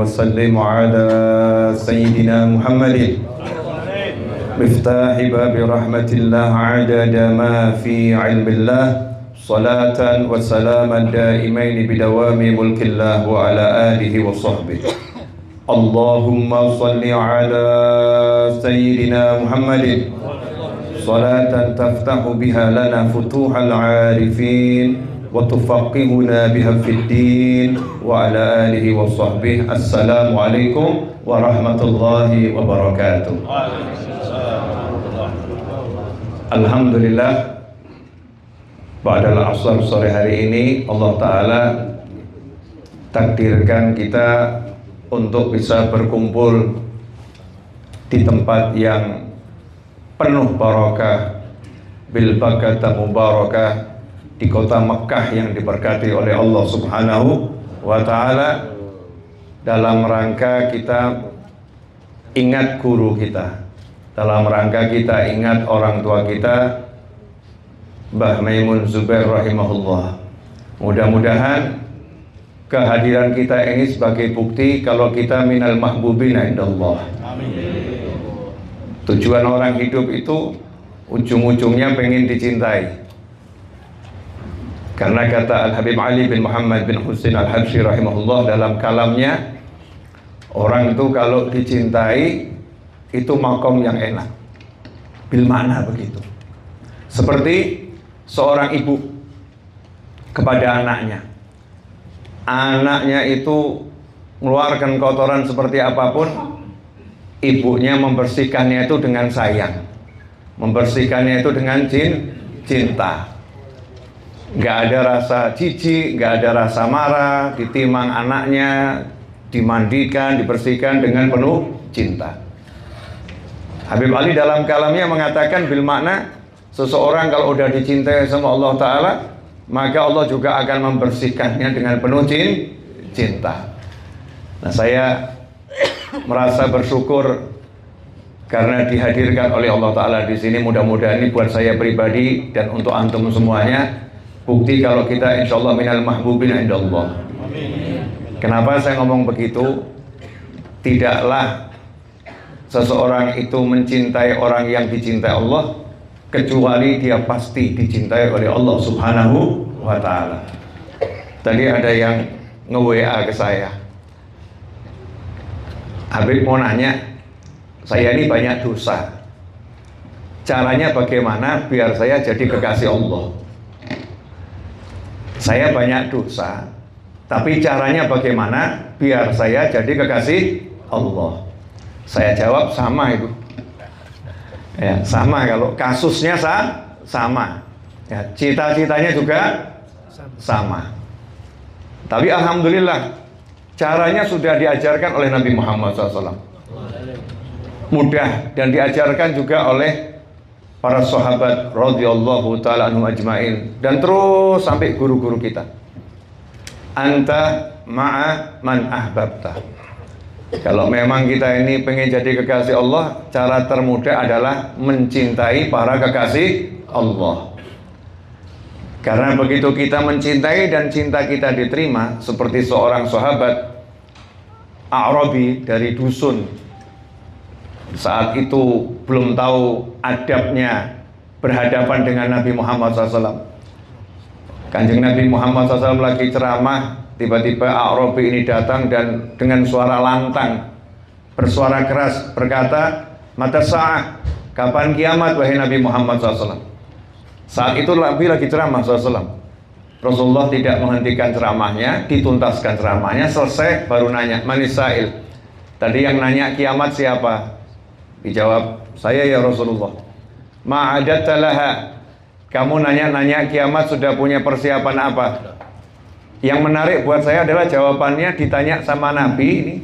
وسلم على سيدنا محمد مفتاح باب رحمة الله عدد ما في علم الله صلاة وسلاما دائمين بدوام ملك الله وعلى آله وصحبه اللهم صل على سيدنا محمد صلاة تفتح بها لنا فتوح العارفين وتفقهنا بها في الدين وعلى آله وصحبه. السلام عليكم ورحمة الله وبركاته. Alhamdulillah, pada asar sore hari ini Allah Ta'ala takdirkan kita untuk bisa berkumpul di tempat yang penuh barakah, bil bakata mubarakah, di kota Mekah yang diberkati oleh Allah Subhanahu wa Ta'ala, dalam rangka kita ingat guru kita, dalam rangka kita ingat orang tua kita, Mbah Maimun Zubair rahimahullah. Mudah-mudahan kehadiran kita ini sebagai bukti kalau kita minal mahbubina indallah. Amin. Tujuan orang hidup itu ujung-ujungnya pengen dicintai. Karena kata Al-Habib Ali bin Muhammad bin Husain Al-Habsyi rahimahullah dalam kalamnya, orang itu kalau dicintai itu makom yang enak. Bil makna begitu. Seperti seorang ibu kepada anaknya. Anaknya itu mengeluarkan kotoran seperti apapun, ibunya membersihkannya itu dengan sayang, membersihkannya itu dengan cinta. Nggak ada rasa jijik, nggak ada rasa marah, ditimang anaknya, dimandikan, dibersihkan dengan penuh cinta. Habib Ali dalam kalamnya mengatakan bil makna, seseorang kalau udah dicintai sama Allah Ta'ala, maka Allah juga akan membersihkannya dengan penuh cinta. Nah, saya merasa bersyukur karena dihadirkan oleh Allah Ta'ala di sini. Mudah-mudahan ini buat saya pribadi dan untuk antum semuanya bukti kalau kita insya Allah minal mahbubin indallah. Kenapa saya ngomong begitu? Tidaklah seseorang itu mencintai orang yang dicintai Allah kecuali dia pasti dicintai oleh Allah Subhanahu wa Ta'ala. Tadi ada yang nge-WA ke saya, Habib mau nanya, saya ini banyak dosa, caranya bagaimana biar saya jadi kekasih Allah? Saya banyak dosa, tapi caranya bagaimana biar saya jadi kekasih Allah? Saya jawab sama itu. Ya, sama, kalau kasusnya sama. Ya, cita-citanya juga sama. Tapi alhamdulillah caranya sudah diajarkan oleh Nabi Muhammad SAW. Mudah, dan diajarkan juga oleh para sahabat radhiyallahu ta'ala anhum ajma'in, dan terus sampai guru-guru kita. Anta ma'a man ahbabta. Kalau memang kita ini pengen jadi kekasih Allah, cara termudah adalah mencintai para kekasih Allah. Karena begitu kita mencintai dan cinta kita diterima, seperti seorang sahabat A'rabi dari dusun, saat itu belum tahu adabnya berhadapan dengan Nabi Muhammad SAW. Kanjeng Nabi Muhammad SAW lagi ceramah, tiba-tiba A'rabi ini datang dan dengan suara lantang, bersuara keras berkata, "Mata sa'ah, kapan kiamat wahai Nabi Muhammad SAW?" Saat itu Nabi lagi ceramah SAW. Rasulullah tidak menghentikan ceramahnya, dituntaskan ceramahnya, selesai baru nanya, "Manis sa'il?" Tadi yang nanya kiamat siapa? Dijawab, "Saya ya Rasulullah." "Ma'adatta laha." Kamu nanya-nanya kiamat sudah punya persiapan apa? Yang menarik buat saya adalah jawabannya ditanya sama Nabi ini,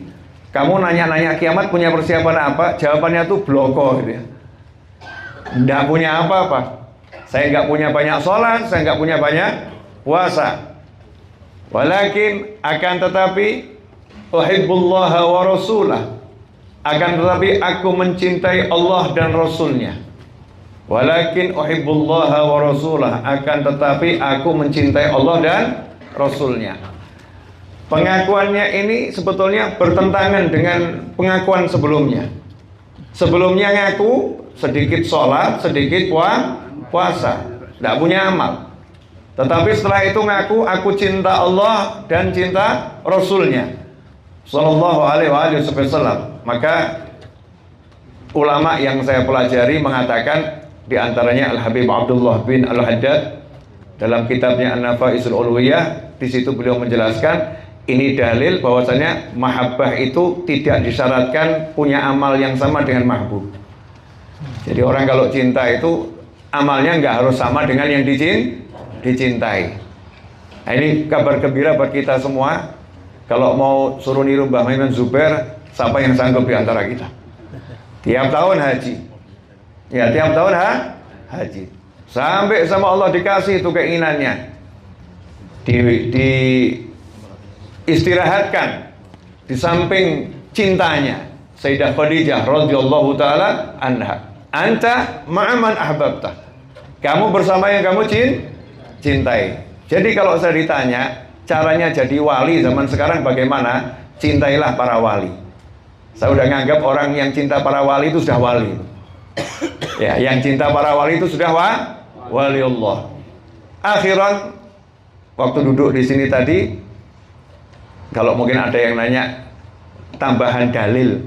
"Kamu nanya-nanya kiamat punya persiapan apa?" Jawabannya tuh bloko gitu ya. Nggak punya apa-apa. Saya nggak punya banyak sholat, saya nggak punya banyak puasa. Walakin akan tetapi uhibbullaha wa rasulah. Akan tetapi aku mencintai Allah dan Rasulnya. Walakin uhibbullaha wa rasulah. Akan tetapi aku mencintai Allah dan Rasulnya. Pengakuannya ini sebetulnya bertentangan dengan pengakuan sebelumnya. Sebelumnya ngaku sedikit sholat, sedikit puasa, tidak punya amal. Tetapi setelah itu ngaku aku cinta Allah dan cinta Rasulnya Sallallahu alaihi wasallam. Maka ulama yang saya pelajari mengatakan, diantaranya Al-Habib Abdullah bin Al-Haddad dalam kitabnya An-Nafaisul Ulwiyah, di situ beliau menjelaskan ini dalil bahwasanya mahabbah itu tidak disyaratkan punya amal yang sama dengan mahbub. Jadi orang kalau cinta itu amalnya nggak harus sama dengan yang dicintai. Nah, ini kabar gembira buat kita semua. Kalau mau suruh niru Mbah Maimun Zubair, siapa yang sanggup di antara kita? Tiap tahun haji. Ya, tiap tahun haji. Sampai sama Allah dikasih itu keinginannya. Istirahatkan di samping cintanya Sayyidah Khadijah radhiyallahu taala anha. Anta ma'aman ahbabta. Kamu bersama yang kamu cintai. Jadi kalau saya ditanya caranya jadi wali zaman sekarang bagaimana? Cintailah para wali. Saya udah nganggap orang yang cinta para wali itu sudah wali. Ya, yang cinta para wali itu sudah wali Allah. Akhiran waktu duduk di sini tadi, kalau mungkin ada yang nanya tambahan dalil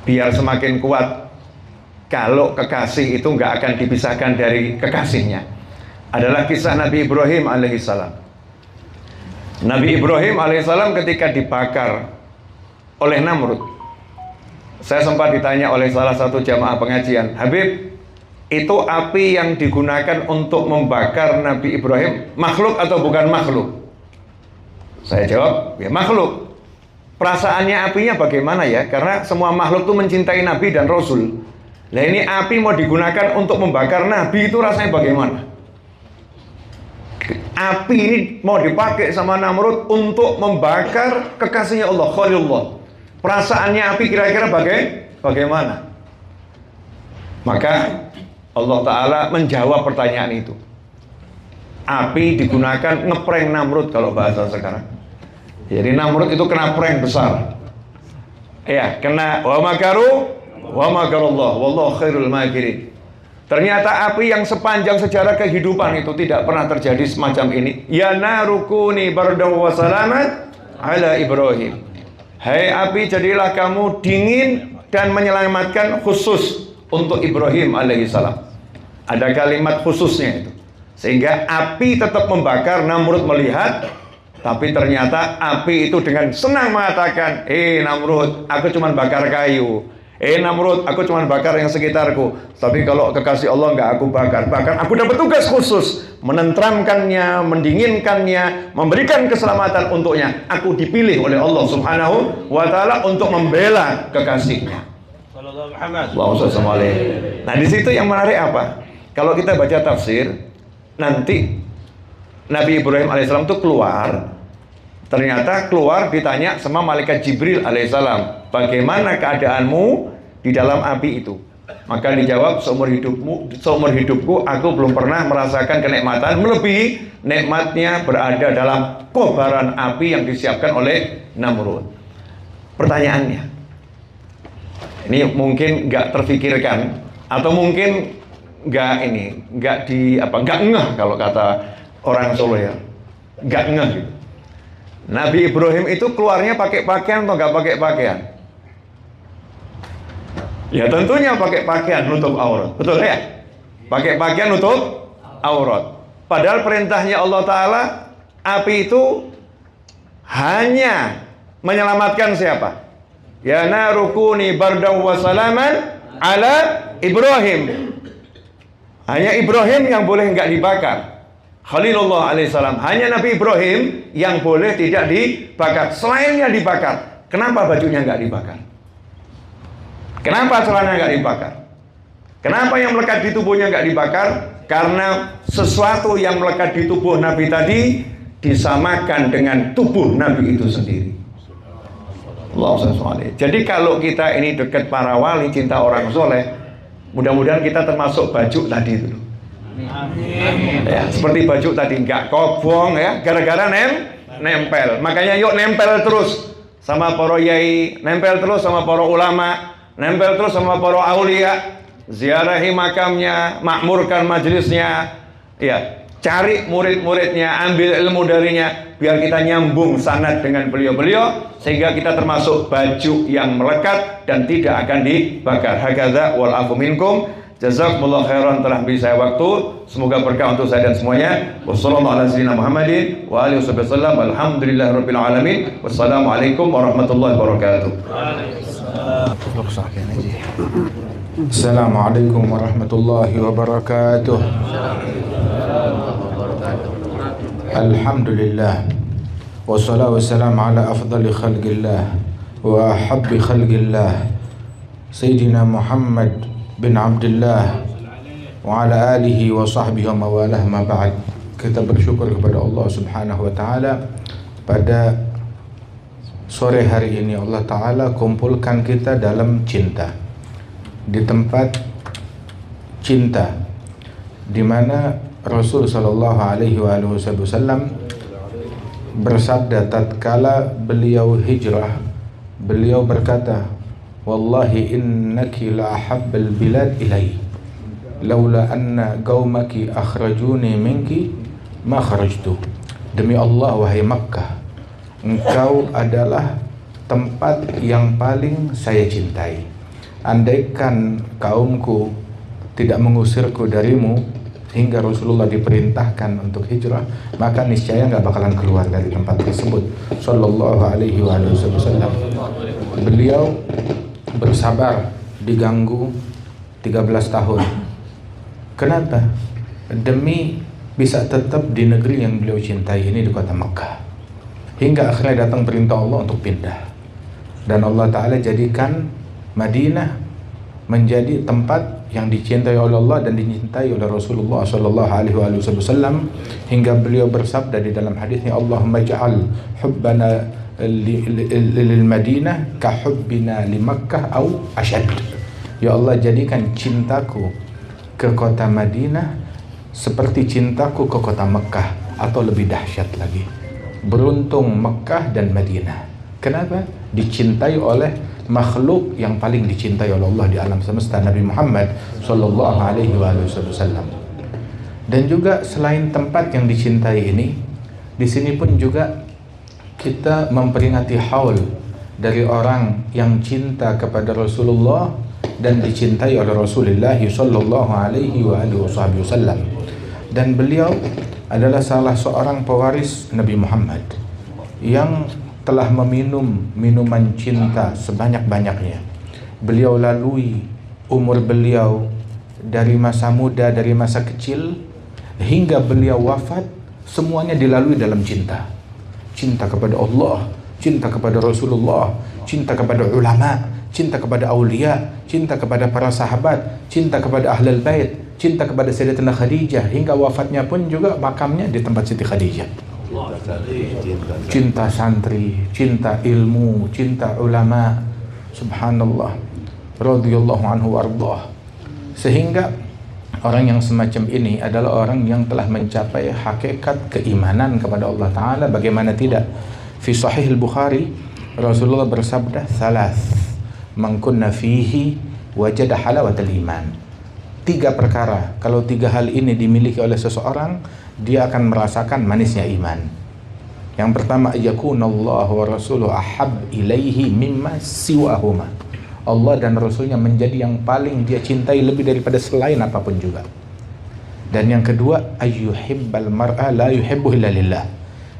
biar semakin kuat kalau kekasih itu nggak akan dipisahkan dari kekasihnya, adalah kisah Nabi Ibrahim alaihissalam. Nabi Ibrahim alaihissalam ketika dibakar oleh Namrud, saya sempat ditanya oleh salah satu jamaah pengajian, Habib, itu api yang digunakan untuk membakar Nabi Ibrahim makhluk atau bukan makhluk? Saya jawab, ya makhluk. Perasaannya apinya bagaimana ya? Karena semua makhluk itu mencintai Nabi dan Rasul. Nah ini api mau digunakan untuk membakar Nabi, itu rasanya bagaimana? Api ini mau dipakai sama Namrud untuk membakar kekasihnya Allah, Khalilullah. Perasaannya api kira-kira bagaimana? Maka Allah Ta'ala menjawab pertanyaan itu. Api digunakan ngeprank Namrud kalau bahasa sekarang. Jadi Namrud itu kena prank besar. Ya, kena wa makaru wa makarullah wallahu khairul makirin. Ternyata api yang sepanjang sejarah kehidupan itu tidak pernah terjadi semacam ini. Ya narukuni bardaw wa salamat ala Ibrahim. Hai api, jadilah kamu dingin dan menyelamatkan khusus untuk Ibrahim alaihissalam. Ada kalimat khususnya itu. Sehingga api tetap membakar. Namrud melihat, tapi ternyata api itu dengan senang mengatakan, Namrud, aku cuma bakar kayu. Namrud, aku cuma bakar yang sekitarku. Tapi kalau kekasih Allah nggak aku bakar. Bahkan aku dapat tugas khusus, menenteramkannya, mendinginkannya, memberikan keselamatan untuknya. Aku dipilih oleh Allah Subhanahu wa Ta'ala untuk membela kekasihnya. Nah, di situ yang menarik apa? Kalau kita baca tafsir, nanti Nabi Ibrahim alaihissalam itu keluar. Ternyata keluar ditanya sama malaikat Jibril alaihissalam, bagaimana keadaanmu di dalam api itu? Maka dijawab, seumur hidupku aku belum pernah merasakan kenikmatan melebihi nikmatnya berada dalam kobaran api yang disiapkan oleh Namrud. Pertanyaannya, ini mungkin nggak terfikirkan, atau mungkin nggak ngeh kalau kata orang Solo ya, nggak ngeh gitu. Nabi Ibrahim itu keluarnya pakai pakaian atau nggak pakai pakaian? Ya tentunya pakai pakaian nutup aurat, betul ya? Pakai pakaian nutup aurat. Padahal perintahnya Allah Ta'ala, api itu hanya menyelamatkan siapa? Ya narukuni bardaw wa salaman ala Ibrahim. Hanya Ibrahim yang boleh nggak dibakar. Khalilullah alaihissalam, hanya Nabi Ibrahim yang boleh tidak dibakar. Selainnya dibakar. Kenapa bajunya nggak dibakar? Kenapa celana nggak dibakar? Kenapa yang melekat di tubuhnya nggak dibakar? Karena sesuatu yang melekat di tubuh Nabi tadi disamakan dengan tubuh Nabi itu sendiri. Jadi kalau kita ini dekat para wali, cinta orang soleh, mudah-mudahan kita termasuk baju tadi itu. Amin. Ya, seperti baju tadi nggak kobong ya, gara-gara nempel. Makanya yuk nempel terus sama para yai, nempel terus sama para ulama, nempel terus sama para aulia, ziarahi makamnya, makmurkan majelisnya, ya, cari murid-muridnya, ambil ilmu darinya, biar kita nyambung sanad dengan beliau-beliau, sehingga kita termasuk baju yang melekat dan tidak akan dibakar. Hakadza wal afu minkum. Jazakumullah khairan telah beri saya waktu. Semoga berkah untuk saya dan semuanya. Wassalamualaikum warahmatullahi wabarakatuh. Alhamdulillahirabbil alamin. Wassalamualaikum warahmatullahi wabarakatuh. Assalamualaikum warahmatullahi wabarakatuh. Alhamdulillah. Wassalatu wassalamu ala afdali khalqillah wa ahabbi khalqillah Sayyidina Muhammad bin Abdullah wa ala alihi wa sahbihi wa mawalah ma ba'd. Kita bersyukur kepada Allah Subhanahu wa taala pada sore hari ini Allah taala kumpulkan kita dalam cinta, di tempat cinta, di mana Rasul sallallahu alaihi wasallam bersabda tatkala beliau hijrah, beliau berkata, wallahi innaki la ahabbal bilad ilai laula anna qaumaki akhrajuni minki ma kharajtu. Demi Allah wahai Makkah, engkau adalah tempat yang paling saya cintai. Andaikan kaumku tidak mengusirku darimu hingga Rasulullah diperintahkan untuk hijrah, maka niscaya nggak bakalan keluar dari tempat tersebut. Sallallahu alaihi wasallam. Beliau bersabar diganggu 13 tahun. Kenapa? Demi bisa tetap di negeri yang beliau cintai ini, di kota Makkah. Hingga akhirnya datang perintah Allah untuk pindah. Dan Allah Ta'ala jadikan Madinah menjadi tempat yang dicintai oleh Allah dan dicintai oleh Rasulullah Sallallahu Alaihi Wasallam, hingga beliau bersabda di dalam hadisnya, Allahumma ja'al hubbana lil Madinah ka hubbina li Makkah au asyad. Ya Allah, jadikan cintaku ke kota Madinah seperti cintaku ke kota Mekah, atau lebih dahsyat lagi. Beruntung Mekah dan Madinah. Kenapa? Dicintai oleh makhluk yang paling dicintai oleh Allah di alam semesta, Nabi Muhammad Sallallahu Alaihi Wasallam. Dan juga selain tempat yang dicintai ini, di sini pun juga kita memperingati haul dari orang yang cinta kepada Rasulullah dan dicintai oleh Rasulullah Sallallahu Alaihi Wasallam. Dan beliau adalah salah seorang pewaris Nabi Muhammad yang telah meminum minuman cinta sebanyak-banyaknya. Beliau lalui umur beliau dari masa muda, dari masa kecil hingga beliau wafat, semuanya dilalui dalam cinta. Cinta kepada Allah, cinta kepada Rasulullah, cinta kepada ulama, cinta kepada aulia, cinta kepada para sahabat, cinta kepada ahlul bait, cinta kepada Sayyidatina Khadijah, hingga wafatnya pun juga makamnya di tempat Siti Khadijah. Cinta santri, cinta ilmu, cinta ulama, subhanallah, radhiyallahu anhu warḍah. Sehingga orang yang semacam ini adalah orang yang telah mencapai hakikat keimanan kepada Allah Ta'ala. Bagaimana tidak? Fi Sahih Al-Bukhari, Rasulullah bersabda, "Thalath man kunna fihi wajada halawatal iman." 3 perkara, kalau 3 hal ini dimiliki oleh seseorang, dia akan merasakan manisnya iman. Yang pertama, yakunallahu wa rasuluhu ahab ilaihi mimma siwahuma. Allah dan Rasulnya menjadi yang paling dia cintai lebih daripada selain apapun juga. Dan yang kedua, ayyuhibbal mar'a la yuhibbu illa lillah.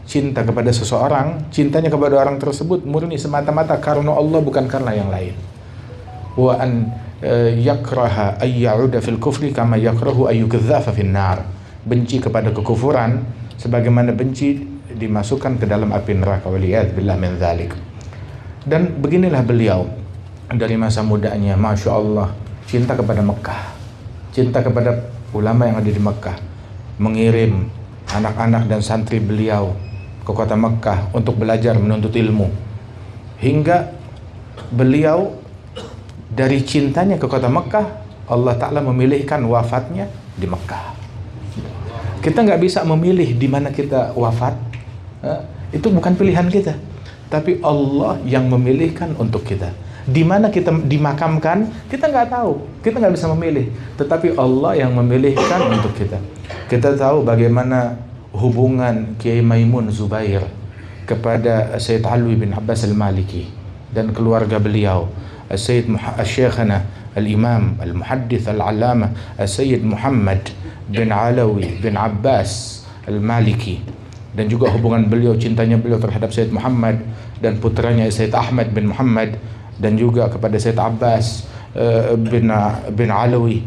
Cinta kepada seseorang, cintanya kepada orang tersebut murni semata-mata karena Allah, bukan karena yang lain. Wa an yakraha ay ya'uda fil kufri kama yakrahu ay yukdzafa fin nar. Benci kepada kekufuran sebagaimana benci dimasukkan ke dalam api neraka, waliyad billah min dzalik. Dan beginilah beliau dari masa mudanya, Masya Allah, cinta kepada Mekah, cinta kepada ulama yang ada di Mekah, mengirim anak-anak dan santri beliau ke kota Mekah untuk belajar menuntut ilmu, hingga beliau dari cintanya ke kota Mekah, Allah Ta'ala memilihkan wafatnya di Mekah. Kita nggak bisa memilih di mana kita wafat. Itu bukan pilihan kita, tapi Allah yang memilihkan untuk kita. Di mana kita dimakamkan, kita nggak tahu, kita nggak bisa memilih. Tetapi Allah yang memilihkan untuk kita. Kita tahu bagaimana hubungan Kiai Maimun Zubair kepada Sayyid Alwi bin Abbas Al-Maliki dan keluarga beliau, Sayyid Syekhana Al-Imam Al-Muhaddith Al-Allamah Sayyid Muhammad bin Alawi bin Abbas Al-Maliki, dan juga hubungan beliau, cintanya beliau terhadap Sayyid Muhammad dan putranya Sayyid Ahmad bin Muhammad, dan juga kepada Sayyid Abbas bin Alawi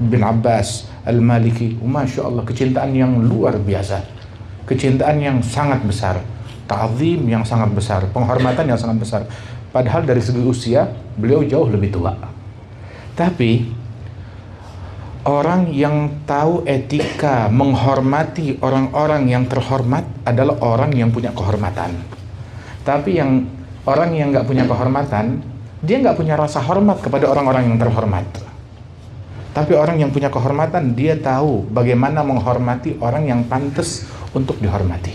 bin Abbas Al-Maliki. Masya Allah, kecintaan yang luar biasa, kecintaan yang sangat besar, ta'zim yang sangat besar, penghormatan yang sangat besar. Padahal dari segi usia beliau jauh lebih tua, tapi orang yang tahu etika menghormati orang-orang yang terhormat adalah orang yang punya kehormatan. Tapi yang orang yang nggak punya kehormatan, dia nggak punya rasa hormat kepada orang-orang yang terhormat. Tapi orang yang punya kehormatan, dia tahu bagaimana menghormati orang yang pantas untuk dihormati,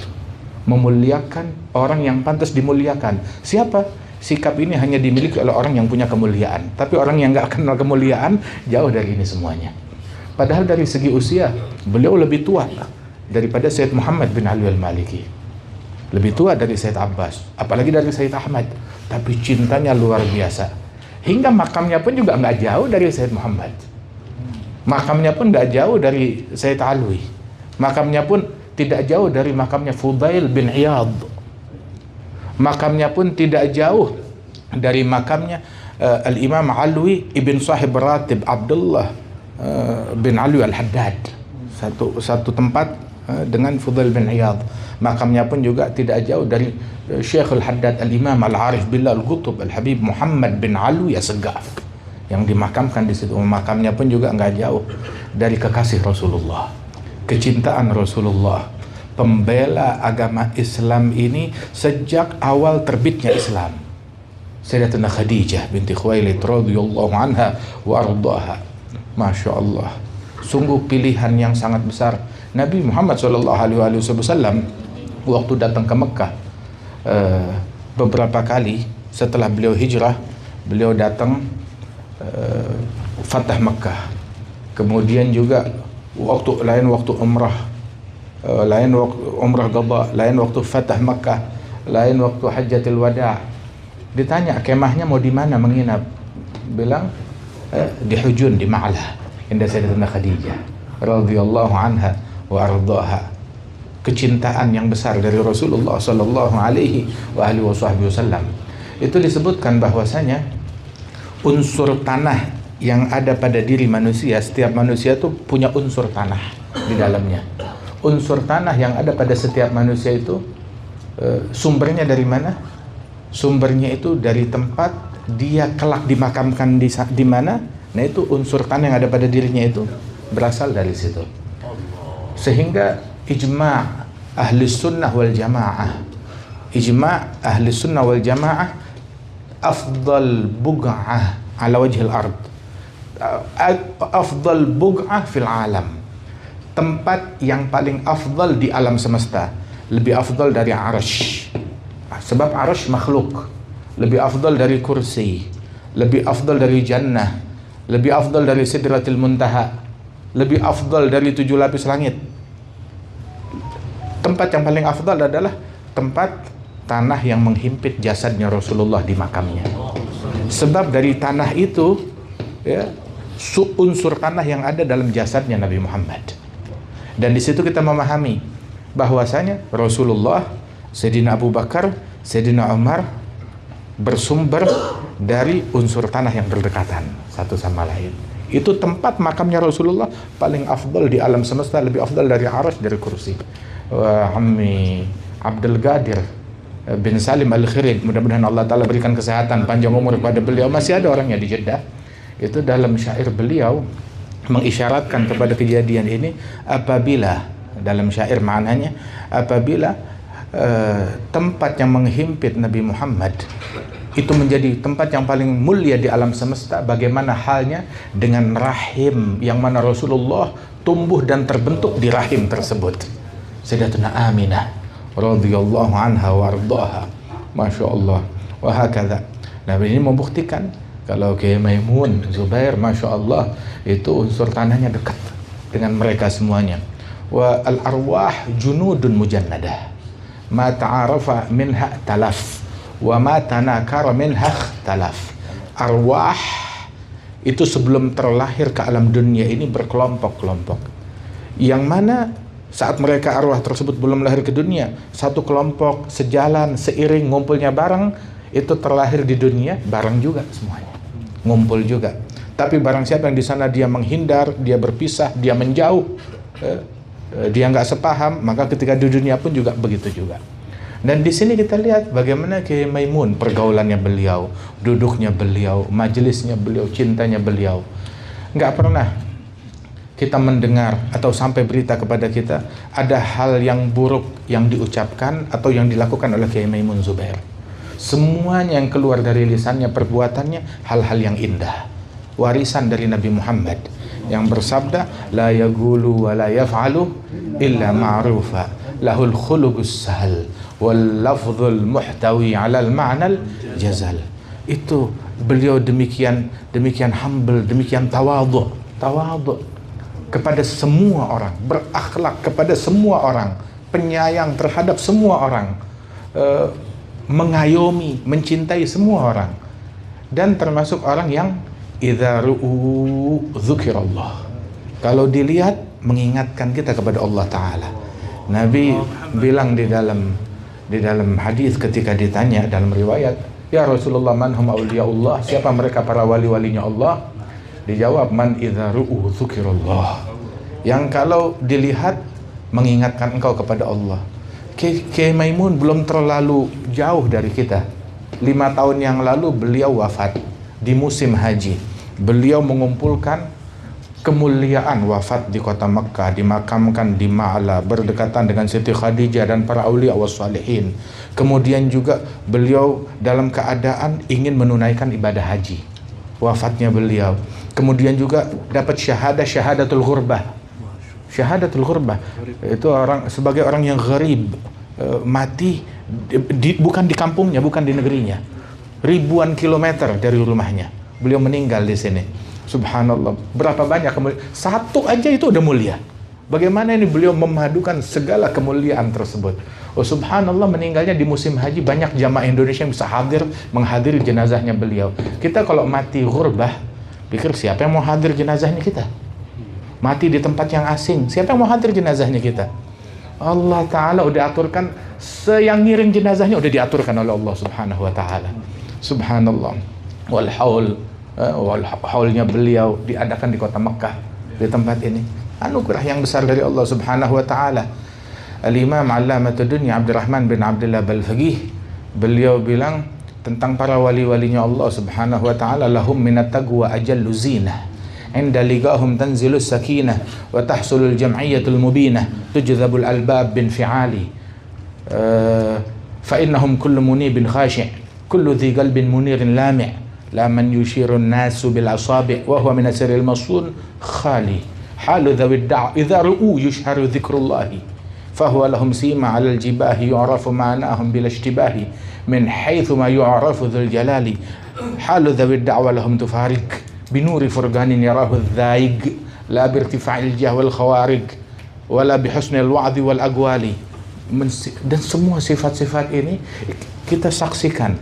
memuliakan orang yang pantas dimuliakan. Siapa? Sikap ini hanya dimiliki oleh orang yang punya kemuliaan. Tapi orang yang nggak kenal kemuliaan jauh dari ini semuanya. Padahal dari segi usia beliau lebih tua daripada Sayyid Muhammad bin Ali Al-Maliki, lebih tua dari Sayyid Abbas, apalagi dari Sayyid Ahmad. Tapi cintanya luar biasa, hingga makamnya pun juga nggak jauh dari Sayyid Muhammad, makamnya pun nggak jauh dari Sayyid Alwi, makamnya pun tidak jauh dari makamnya Fudail bin Iyad, makamnya pun tidak jauh dari makamnya Al-Imam Alwi ibn Sahib Ratib Abdullah bin Alwi Al-Haddad. Satu tempat dengan Fudail bin Iyad. Makamnya pun juga tidak jauh dari Syekh Al-Haddad Al-Imam Al-Arif Billah Al-Qutub Al-Habib Muhammad bin Alwi As-Segaf yang dimakamkan di situ. Makamnya pun juga nggak jauh dari kekasih Rasulullah, kecintaan Rasulullah, pembela agama Islam ini sejak awal terbitnya Islam, Sayyidatuna Khadijah binti Khuwailid radhiyallahu anha wa ardhaha. Masya Allah, sungguh pilihan yang sangat besar. Nabi Muhammad SAW waktu datang ke Mekah beberapa kali setelah beliau hijrah, beliau datang Fatah Mekah, kemudian juga waktu umrah, lain waktu umrah qadha, lain waktu Fatah Mekah, lain waktu Hajjatul Wada. Ditanya kemahnya mau di mana menginap, bilang di Hujun, di Ma'lah, indah Sayyidatuna Khadijah radhiyallahu anha wa ardhaha. Kecintaan yang besar dari Rasulullah sallallahu alaihi wasallam. Itu disebutkan bahwasanya unsur tanah yang ada pada diri manusia, setiap manusia itu punya unsur tanah di dalamnya. Unsur tanah yang ada pada setiap manusia itu sumbernya dari mana? Sumbernya itu dari tempat dia kelak dimakamkan di mana. Nah, itu unsur tanah yang ada pada dirinya itu berasal dari situ. Sehingga ijma' ahli sunnah wal jamaah, ijma' ahli sunnah wal jamaah, afdal bug'ah ala wajhil ard, afdal bug'ah fil alam, tempat yang paling afdal di alam semesta, lebih afdal dari arsh. Sebab arsh makhluk, lebih afdal dari kursi, lebih afdal dari jannah, lebih afdal dari sidratil muntaha, lebih afdal dari 7 lapis langit. Tempat yang paling afdal adalah tempat tanah yang menghimpit jasadnya Rasulullah di makamnya. Sebab dari tanah itu, ya, unsur tanah yang ada dalam jasadnya Nabi Muhammad. Dan di situ kita memahami bahwasanya Rasulullah, Sayyidina Abu Bakar, Sayyidina Umar bersumber dari unsur tanah yang berdekatan satu sama lain. Itu tempat makamnya Rasulullah paling afdal di alam semesta, lebih afdal dari arasy, dari kursi. Ammi Abdul Qadir bin Salim Al-Khirid, mudah-mudahan Allah Ta'ala berikan kesehatan, panjang umur kepada beliau. Masih ada orangnya di Jeddah. Itu dalam syair beliau mengisyaratkan kepada kejadian ini, apabila, dalam syair maknanya, apabila tempat yang menghimpit Nabi Muhammad itu menjadi tempat yang paling mulia di alam semesta, bagaimana halnya dengan rahim yang mana Rasulullah tumbuh dan terbentuk di rahim tersebut. Sayyidatuna Aminah radhiyallahu anha wa ardhaha. Masya Allah. Wa hakadha. Nah, ini membuktikan kalau Kiai Maimun Zubair, Masya Allah, itu unsur tanahnya dekat dengan mereka semuanya. Wa al-arwah junudun mujannadah, ma ta'arafa minha talaf, wa ma tanakara minha talaf. Arwah itu sebelum terlahir ke alam dunia ini berkelompok-kelompok, yang mana saat mereka arwah tersebut belum lahir ke dunia, satu kelompok sejalan, seiring, ngumpulnya bareng, itu terlahir di dunia bareng juga semuanya, ngumpul juga. Tapi barang siapa yang di sana dia menghindar, dia berpisah, dia menjauh, dia nggak sepaham, maka ketika di dunia pun juga begitu juga. Dan di sini kita lihat bagaimana Kiai Maimun, pergaulannya beliau, duduknya beliau, majelisnya beliau, cintanya beliau. Nggak pernah kita mendengar atau sampai berita kepada kita ada hal yang buruk yang diucapkan atau yang dilakukan oleh Kiai Maimun Zubair. Semuanya yang keluar dari lisannya, perbuatannya, hal-hal yang indah, warisan dari Nabi Muhammad yang bersabda, la yagulu wa la yaf'alu illa ma'rufa, lahul khuluqus sahal wal lafzul muhtawi 'alal ma'nal jazal. Itu beliau demikian humble, demikian tawadhu kepada semua orang, berakhlak kepada semua orang, penyayang terhadap semua orang, mengayomi, mencintai semua orang, dan termasuk orang yang idza ru'u dzukirallah, kalau dilihat mengingatkan kita kepada Allah Ta'ala. Nabi bilang di dalam hadis ketika ditanya dalam riwayat, ya Rasulullah, man hum awliyaullah, siapa mereka para wali-walinya Allah? Dijawab, man idza ru'u dzukirallah, yang kalau dilihat mengingatkan engkau kepada Allah. Kiai Maimun belum terlalu jauh dari kita. 5 tahun yang lalu beliau wafat di musim haji. Beliau mengumpulkan kemuliaan wafat di kota Mekkah, dimakamkan di Ma'la, berdekatan dengan Siti Khadijah dan para aulia wassalihin. Kemudian juga beliau dalam keadaan ingin menunaikan ibadah haji, wafatnya beliau. Kemudian juga dapat syahadatul ghurbah. Syahadatul ghurbah itu sebagai orang yang gharib, mati bukan di kampungnya, bukan di negerinya, ribuan kilometer dari rumahnya, beliau meninggal di sini. Subhanallah, berapa banyak kemuliaan, satu aja itu udah mulia. Bagaimana ini beliau memadukan segala kemuliaan tersebut. Oh subhanallah, meninggalnya di musim haji, banyak jamaah Indonesia yang bisa menghadiri jenazahnya beliau. Kita kalau mati ghurbah, pikir siapa yang mau hadir jenazahnya kita? Mati di tempat yang asing, siapa yang mau hadir jenazahnya kita? Allah Ta'ala udah aturkan, yang ngiring jenazahnya udah diaturkan oleh Allah Subhanahu wa Ta'ala. Subhanallah. Wal haulnya beliau diadakan di kota Mekkah, di tempat ini. Anugerah yang besar dari Allah Subhanahu wa Ta'ala. Al-Imam Allamatud Dunya Abdurrahman bin Abdullah Balfaqih, beliau bilang tentang para wali-walinya Allah Subhanahu wa Ta'ala, lahum minat taqwa ajallu zinah, inda liqahum tanzilus sakinah wa tahsulul jam'iyyatul mubinah tujdzabul albab bin fi'ali fa innahum kullu munibin khashi' kullu dhi qalbin munirin lami' la man yushirun nasu bil asabi' wa huwa min asril masun khali halu dhawi da'a idza ru'u yushharu dzikrullahi fa huwa lahum sima 'alal jibahi yu'rafu ma'nahum bil ishtibahi min haythu ma yu'rafu dzul jalali halu dhawi da'wa lahum tufarik binuri furganin yarahu dhaig la birtifa'il jah wal khawarig wala bihusnil wa'dhi wal agwali. Dan semua sifat-sifat ini kita saksikan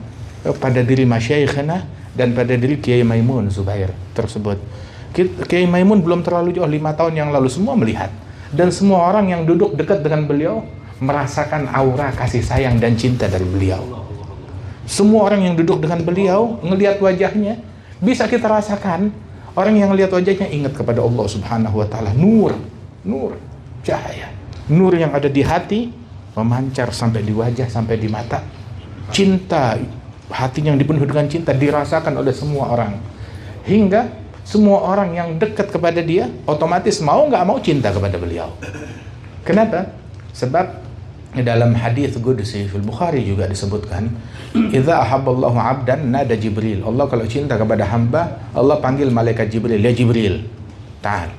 pada diri masyaikhna dan pada diri Kiai Maimun Zubair tersebut. Kiai Maimun belum terlalu jauh, 5 tahun yang lalu semua melihat, dan semua orang yang duduk dekat dengan beliau merasakan aura kasih sayang dan cinta dari beliau. Semua orang yang duduk dengan beliau ngelihat wajahnya, bisa kita rasakan orang yang lihat wajahnya ingat kepada Allah Subhanahu wa Ta'ala. Nur, cahaya, nur yang ada di hati memancar sampai di wajah, sampai di mata. Cinta, hati yang dipenuhi dengan cinta dirasakan oleh semua orang, hingga semua orang yang dekat kepada dia otomatis mau nggak mau cinta kepada beliau. Kenapa? Sebab dalam hadis qudsi fil Bukhari juga disebutkan, idza ahabballahu 'abdan nada Jibril. Allah kalau cinta kepada hamba, Allah panggil malaikat Jibril, ya Jibril, ta'al.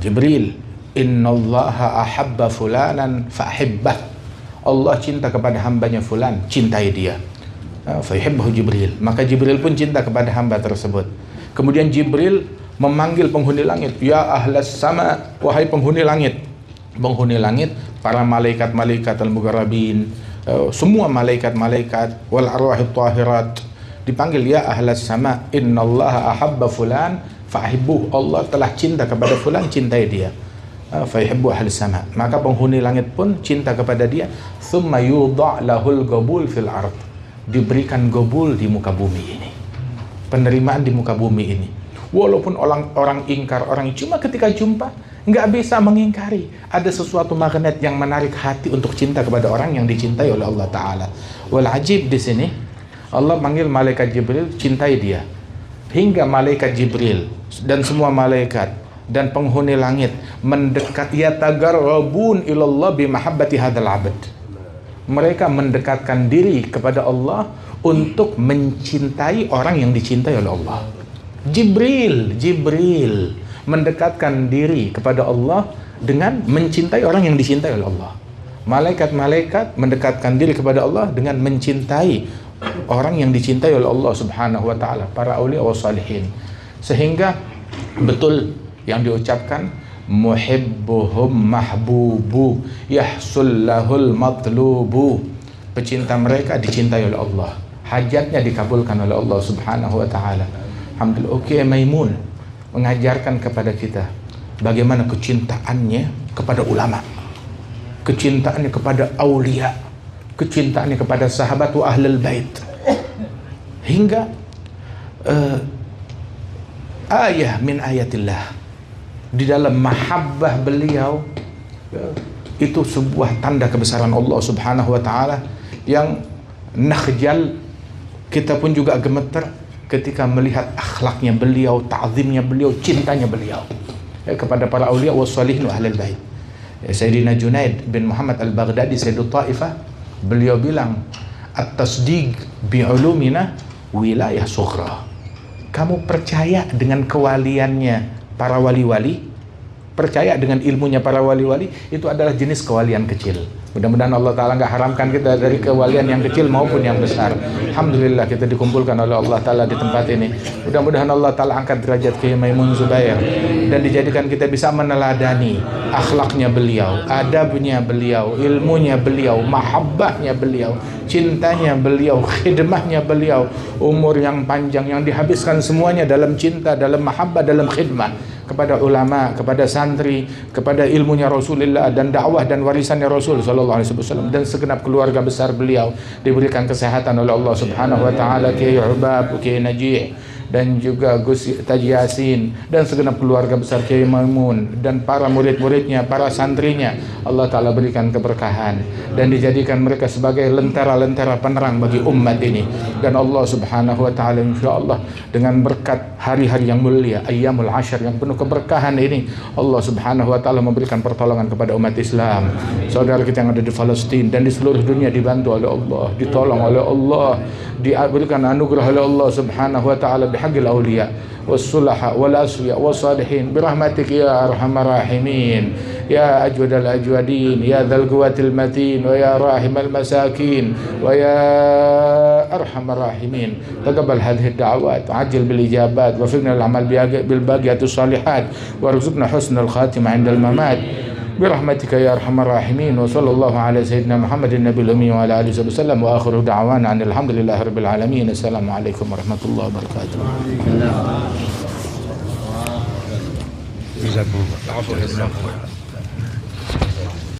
Jibril, innallaha ahabba fulanan fahibbah. Allah cinta kepada hambanya fulan, cintai dia. Fayuhibbuhu Jibril. Maka Jibril pun cinta kepada hamba tersebut. Kemudian Jibril memanggil penghuni langit, ya ahlas sama, wahai penghuni langit. Penghuni langit, para malaikat-malaikat al-mugarrabin, semua malaikat-malaikat wal arwahit tahirat dipanggil, ya ahlas sama, innallaha ahabba fulan fa'hibbuh. Allah telah cinta kepada fulan, cintai dia. Fa'hibbu ahli sama. Maka penghuni langit pun cinta kepada dia. Thumma yudha' lahul qabul fil ard. Diberikan qabul di muka bumi ini, penerimaan di muka bumi ini. Walaupun orang ingkar, orang cuma ketika jumpa nggak bisa mengingkari, ada sesuatu magnet yang menarik hati untuk cinta kepada orang yang dicintai oleh Allah Ta'ala. Wal ajib di sini, Allah manggil malaikat Jibril, cintai dia. Hingga malaikat Jibril dan semua malaikat dan penghuni langit mendekat, yatagarrabun ilallah bimahabbati hadzal abd. Mereka mendekatkan diri kepada Allah untuk mencintai orang yang dicintai oleh Allah. Jibril mendekatkan diri kepada Allah dengan mencintai orang yang dicintai oleh Allah. Malaikat-malaikat mendekatkan diri kepada Allah dengan mencintai orang yang dicintai oleh Allah Subhanahu wa Ta'ala, para aulia wa salihin. Sehingga betul yang diucapkan, muhibbuhum mahbubu yahsul lahul matlubu. Pecinta mereka dicintai oleh Allah, hajatnya dikabulkan oleh Allah Subhanahu wa Ta'ala. Alhamdulillah. Oke, Maimun mengajarkan kepada kita bagaimana kecintaannya kepada ulama, kecintaannya kepada aulia, kecintaannya kepada sahabat wa ahlul bait, hingga ayah min ayatillah. Di dalam mahabbah beliau itu sebuah tanda kebesaran Allah Subhanahu wa Ta'ala yang nakhjal, kita pun juga gemeter ketika melihat akhlaknya beliau, ta'zimnya beliau, cintanya beliau kepada para aulia wa salihin wa ahlul bait. Sayyidina Junaid bin Muhammad al-Baghdadi, Sayyidut Taifah, beliau bilang, at-tasdiq bi'ulumina wilayah sughra. Kamu percaya dengan kewaliannya para wali-wali, percaya dengan ilmunya para wali-wali, itu adalah jenis kewalian kecil. Mudah-mudahan Allah Ta'ala nggak haramkan kita dari kewalian yang kecil maupun yang besar. Alhamdulillah kita dikumpulkan oleh Allah Ta'ala di tempat ini. Mudah-mudahan Allah Ta'ala angkat derajat Kiai Maimun Zubair dan dijadikan kita bisa meneladani akhlaknya beliau, adabnya beliau, ilmunya beliau, mahabbahnya beliau, cintanya beliau, khidmahnya beliau. Umur yang panjang yang dihabiskan semuanya dalam cinta, dalam mahabbah, dalam khidmah kepada ulama, kepada santri, kepada ilmunya Rasulullah dan dakwah dan warisannya Rasul sallallahu alaihi wasallam, dan segenap keluarga besar beliau diberikan kesehatan oleh Allah Subhanahu wa Ta'ala. Kiai Ubab, Kiai Najih, dan juga Gus Taji Yasin, dan segenap keluarga besar Kiai Maimun dan para murid-muridnya, para santrinya, Allah Ta'ala berikan keberkahan dan dijadikan mereka sebagai lentera-lentera penerang bagi umat ini. Dan Allah Subhanahu wa Ta'ala insyaallah dengan berkat hari-hari yang mulia, ayyamul ashar yang penuh keberkahan ini, Allah Subhanahu wa Ta'ala memberikan pertolongan kepada umat Islam, saudara kita yang ada di Palestina dan di seluruh dunia, dibantu oleh Allah, ditolong oleh Allah, diberikan anugerah oleh Allah Subhanahu wa Ta'ala bihaqqil awliya wassulaha wal asfiya wassalihin birahmatik ya arhamar rahimin ya ajwadal ajwadin ya dzal quwwatil matin wa ya rahimal masakin wa ya arhamar rahimin. Taqabbal hadhihi ad-da'awat ajil bil ijabat wa fiqna al-amal bil baqiyatus salihat warzuqna husnal khatimah 'indal mamat برحمتك يا أرحم الراحمين. وصلى الله على سيدنا محمد النبي الأمي وعلى آله وسلم وآخر دعوانا عن الحمد لله رب العالمين. السلام عليكم ورحمة الله وبركاته. جزاكم الله.